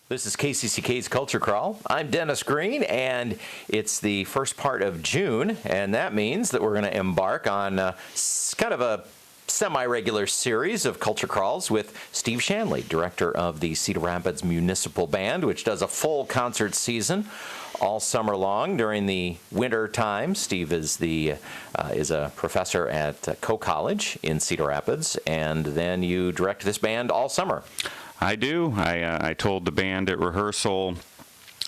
This is KCCK's Culture Crawl. I'm Dennis Greene, and it's the first part of June, and that means that we're going to embark on kind of a semi-regular series of Culture Crawls with Steve Shanley, director of the Cedar Rapids Municipal Band, which does a full concert season all summer long during the winter time. Steve is a professor at Coe College in Cedar Rapids, and then you direct this band all summer. I do. I told the band at rehearsal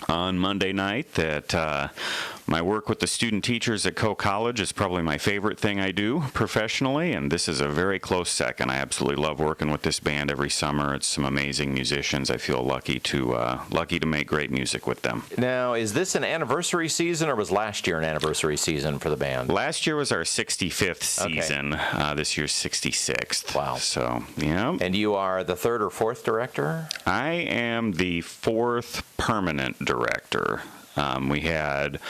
on Monday night that my work with the student teachers at Coe College is probably my favorite thing I do professionally, and this is a very close second. I absolutely love working with this band every summer. It's some amazing musicians. I feel lucky to make great music with them. Now, is this an anniversary season, or was last year an anniversary season for the band? Last year was our 65th season. Okay. This year's 66th. Wow. So, yeah. And you are the third or fourth director? I am the fourth permanent director. We had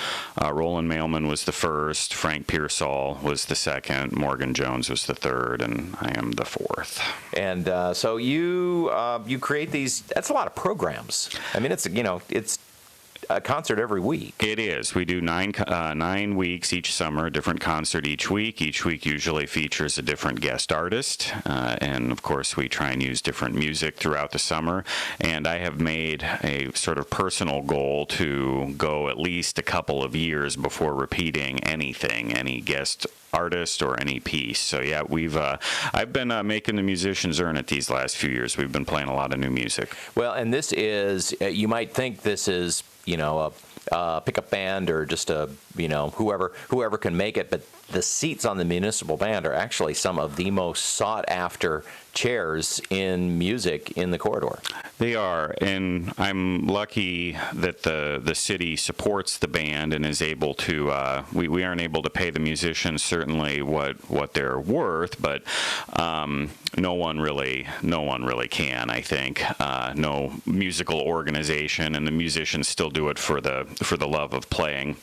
Roland Mailman was the first, Frank Pearsall was the second, Morgan Jones was the third, and I am the fourth. And so you create these. That's a lot of programs. I mean, it's a concert every week. It is. We do 9 weeks each summer, a different concert each week. Each week usually features a different guest artist, and of course we try and use different music throughout the summer. And I have made a sort of personal goal to go at least a couple of years before repeating anything, any guest artist or any piece. So yeah, I've been making the musicians earn it these last few years. We've been playing a lot of new music. Well, and this is, you might think this is, a pickup band or just whoever can make it, but the seats on the municipal band are actually some of the most sought after chairs in music in the corridor. They are, and I'm lucky that the city supports the band and is able to. We aren't able to pay the musicians certainly what they're worth, but no one really can. I think no musical organization, and the musicians still do it for the love of playing.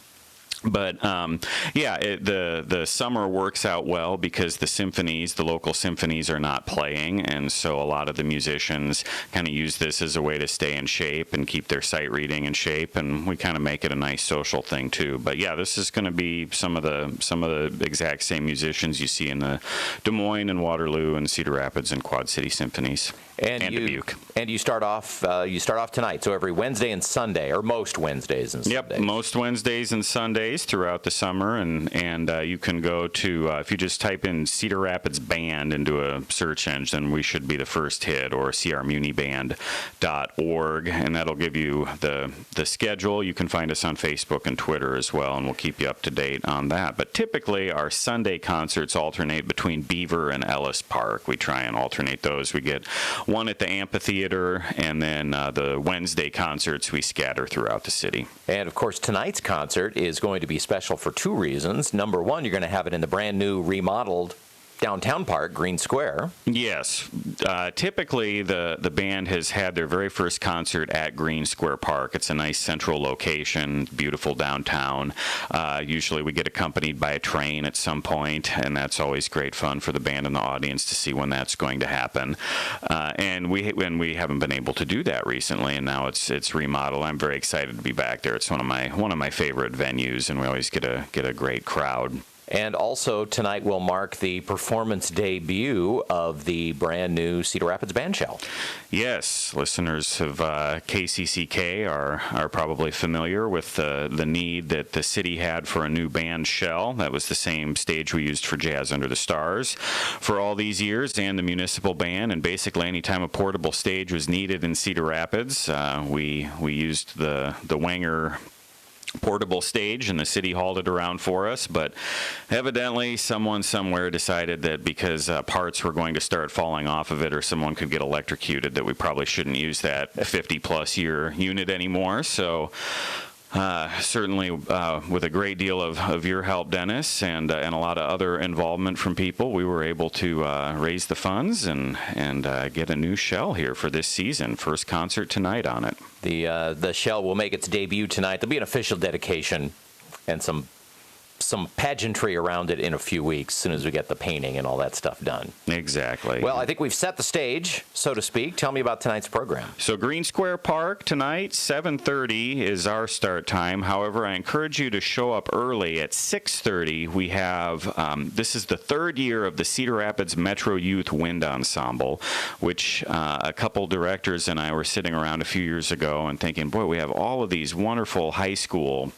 But the summer works out well because the local symphonies are not playing, and so a lot of the musicians kind of use this as a way to stay in shape and keep their sight reading in shape, and we kind of make it a nice social thing too. But yeah, this is going to be some of the exact same musicians you see in the Des Moines and Waterloo and Cedar Rapids and Quad City symphonies. And Dubuque. And you start off tonight, so every Wednesday and Sunday, or most Wednesdays and Sundays. Yep, most Wednesdays and Sundays throughout the summer, and you can go to, if you just type in Cedar Rapids Band into a search engine, we should be the first hit, or crmuniband.org, and that'll give you the schedule. You can find us on Facebook and Twitter as well, and we'll keep you up to date on that. But typically, our Sunday concerts alternate between Beaver and Ellis Park. We try and alternate those. We get one at the amphitheater, and then the Wednesday concerts we scatter throughout the city. And of course, tonight's concert is going to be special for two reasons. Number one, you're going to have it in the brand new remodeled downtown park, Greene Square. Yes. Typically, the band has had their very first concert at Greene Square Park. It's a nice central location, beautiful downtown. Usually we get accompanied by a train at some point, and that's always great fun for the band and the audience to see when that's going to happen. And we haven't been able to do that recently, and now it's remodeled. I'm very excited to be back there. It's one of my favorite venues, and we always get a great crowd. And also, tonight will mark the performance debut of the brand new Cedar Rapids Band Shell. Yes, listeners of KCCK are probably familiar with the need that the city had for a new band shell. That was the same stage we used for Jazz Under the Stars for all these years, and the municipal band. And basically, anytime a portable stage was needed in Cedar Rapids, we used the Wenger portable stage, and the city hauled it around for us. But evidently someone somewhere decided that because parts were going to start falling off of it, or someone could get electrocuted, that we probably shouldn't use that 50-plus year unit anymore. So certainly with a great deal of your help, Dennis, and a lot of other involvement from people, we were able to raise the funds and get a new shell here for this season. First concert tonight on it. The shell will make its debut tonight. There'll be an official dedication and some some pageantry around it in a few weeks, as soon as we get the painting and all that stuff done. Exactly. Well, I think we've set the stage, so to speak. Tell me about tonight's program. So Greene Square Park tonight, 7:30 is our start time. However, I encourage you to show up early at 6:30. We have, this is the third year of the Cedar Rapids Metro Youth Wind Ensemble, which a couple directors and I were sitting around a few years ago and thinking, boy, we have all of these wonderful high school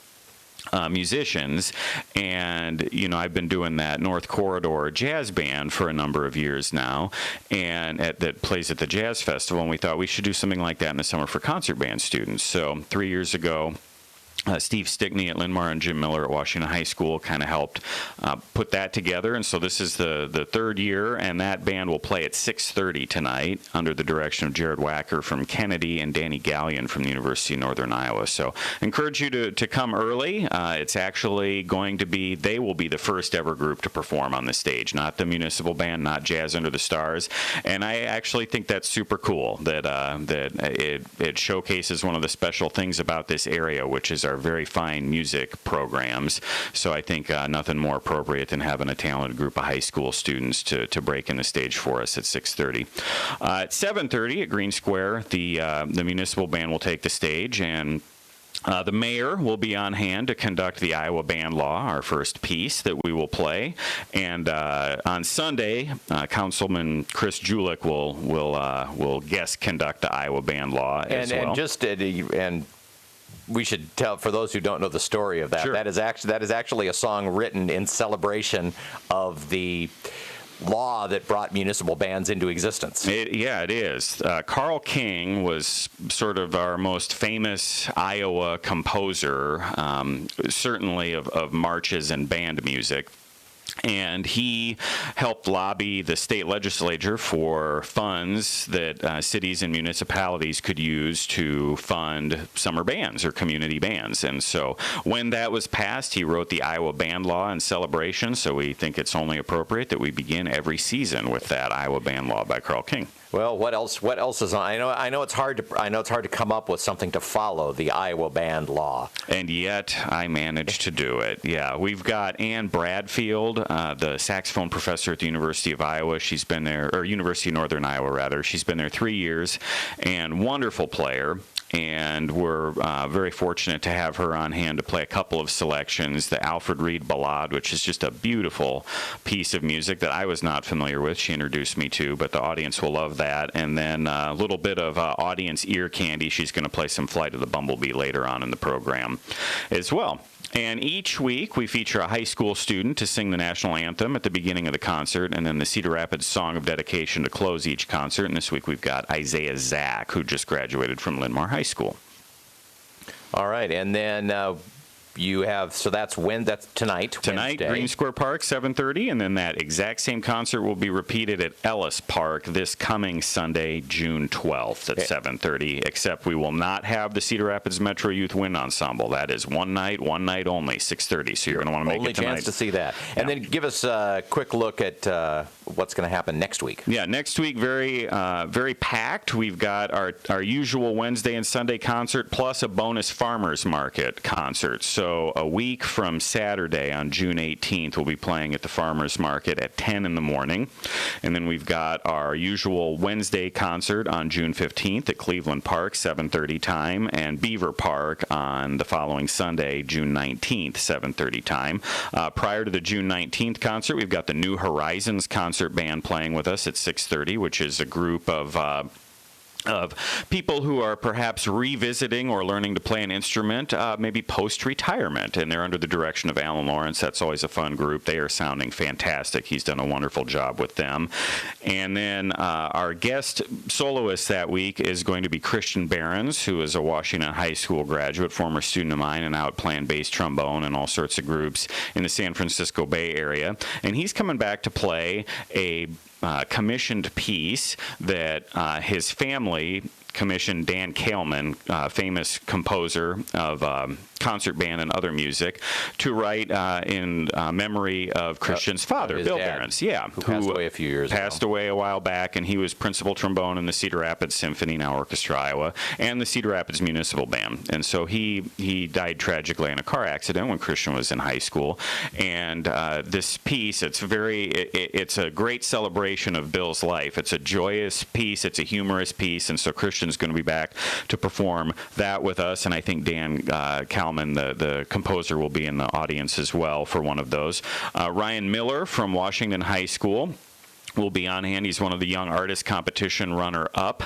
musicians, and I've been doing that North Corridor Jazz Band for a number of years now, and that plays at the Jazz Festival, and we thought we should do something like that in the summer for concert band students. So 3 years ago, Steve Stickney at Linn-Mar and Jim Miller at Washington High School kind of helped put that together, and so this is the third year, and that band will play at 6:30 tonight under the direction of Jared Wacker from Kennedy and Danny Gallion from the University of Northern Iowa. So encourage you to come early. It's actually going to be, they will be the first ever group to perform on the stage, not the municipal band, not Jazz Under the Stars, and I actually think that's super cool that it showcases one of the special things about this area, which is our very fine music programs. So I think nothing more appropriate than having a talented group of high school students to break in the stage for us at 6:30. At 7:30 at Greene Square, the municipal band will take the stage, and the mayor will be on hand to conduct the Iowa Band Law, our first piece that we will play. And on Sunday, Councilman Chris Julich will guest conduct the Iowa Band Law as well. And we should tell, for those who don't know the story of that, Sure. that is actually a song written in celebration of the law that brought municipal bands into existence. It is. Carl King was sort of our most famous Iowa composer, certainly of marches and band music. And he helped lobby the state legislature for funds that cities and municipalities could use to fund summer bands or community bands. And so when that was passed, he wrote the Iowa Band Law in celebration. So we think it's only appropriate that we begin every season with that Iowa Band Law by Carl King. Well, what else is on? I know it's hard to come up with something to follow the Iowa Band Law. And yet I managed to do it. Yeah, we've got Ann Bradfield, the saxophone professor at the University of Iowa. She's been there, or University of Northern Iowa rather. She's been there 3 years, and wonderful player. And we're very fortunate to have her on hand to play a couple of selections. The Alfred Reed Ballade, which is just a beautiful piece of music that I was not familiar with. She introduced me to, but the audience will love that. And then a little bit of audience ear candy. She's going to play some Flight of the Bumblebee later on in the program as well. And each week, we feature a high school student to sing the national anthem at the beginning of the concert, and then the Cedar Rapids Song of Dedication to close each concert. And this week, we've got Isaiah Zack, who just graduated from Linn-Mar High School. All right, and then you have, so that's tonight. Tonight, Wednesday. Greene Square Park, 7:30, and then that exact same concert will be repeated at Ellis Park this coming Sunday, June 12th at 7:30, except we will not have the Cedar Rapids Metro Youth Wind Ensemble. That is one night only, 6:30, so you're going to want to make it tonight. Only chance to see that. And then give us a quick look at what's going to happen next week. Yeah, next week, very packed. We've got our usual Wednesday and Sunday concert, plus a bonus farmers market concert. So a week from Saturday on June 18th, we'll be playing at the farmers market at 10 in the morning. And then we've got our usual Wednesday concert on June 15th at Cleveland Park, 7:30 time, and Beaver Park on the following Sunday, June 19th, 7:30 time. Prior to the June 19th concert, we've got the New Horizons concert band playing with us at 6:30, which is a group of people who are perhaps revisiting or learning to play an instrument, maybe post-retirement, and they're under the direction of Alan Lawrence. That's always a fun group. They are sounding fantastic. He's done a wonderful job with them. And then our guest soloist that week is going to be Christian Behrens, who is a Washington High School graduate, former student of mine, and out playing bass trombone in all sorts of groups in the San Francisco Bay Area. And he's coming back to play a commissioned piece that his family commissioned Dan Kaelman, famous composer of concert band and other music, to write in memory of Christian's father, his Bill dad, Behrens. Yeah, who passed away a few years ago. Passed away a while back, and he was principal trombone in the Cedar Rapids Symphony, now Orchestra, Iowa, and the Cedar Rapids Municipal Band. And so he died tragically in a car accident when Christian was in high school. And this piece, it's a great celebration of Bill's life. It's a joyous piece. It's a humorous piece. And so Christian's going to be back to perform that with us. And I think Dan Kalman, the composer, will be in the audience as well for one of those. Ryan Miller from Washington High School will be on hand. He's one of the Young Artist Competition runner-up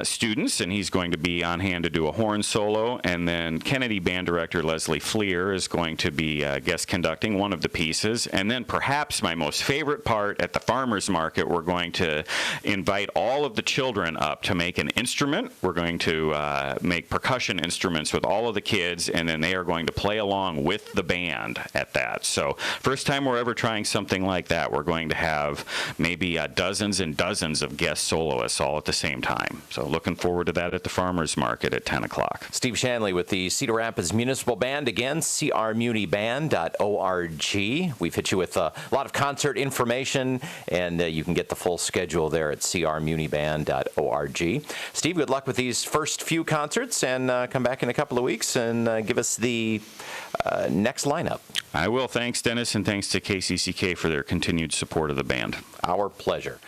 students, and he's going to be on hand to do a horn solo. And then Kennedy Band Director Leslie Fleer is going to be guest conducting one of the pieces. And then perhaps my most favorite part, at the farmers market, we're going to invite all of the children up to make an instrument. We're going to make percussion instruments with all of the kids, and then they are going to play along with the band at that. So first time we're ever trying something like that. We're going to have maybe dozens and dozens of guest soloists all at the same time. So looking forward to that at the farmers market at 10 o'clock. Steve Shanley with the Cedar Rapids Municipal Band. Again, crmuniband.org. We've hit you with a lot of concert information, and you can get the full schedule there at crmuniband.org. Steve, good luck with these first few concerts, and come back in a couple of weeks and give us the next lineup. I will. Thanks, Dennis, and thanks to KCCK for their continued support of the band. Our pleasure.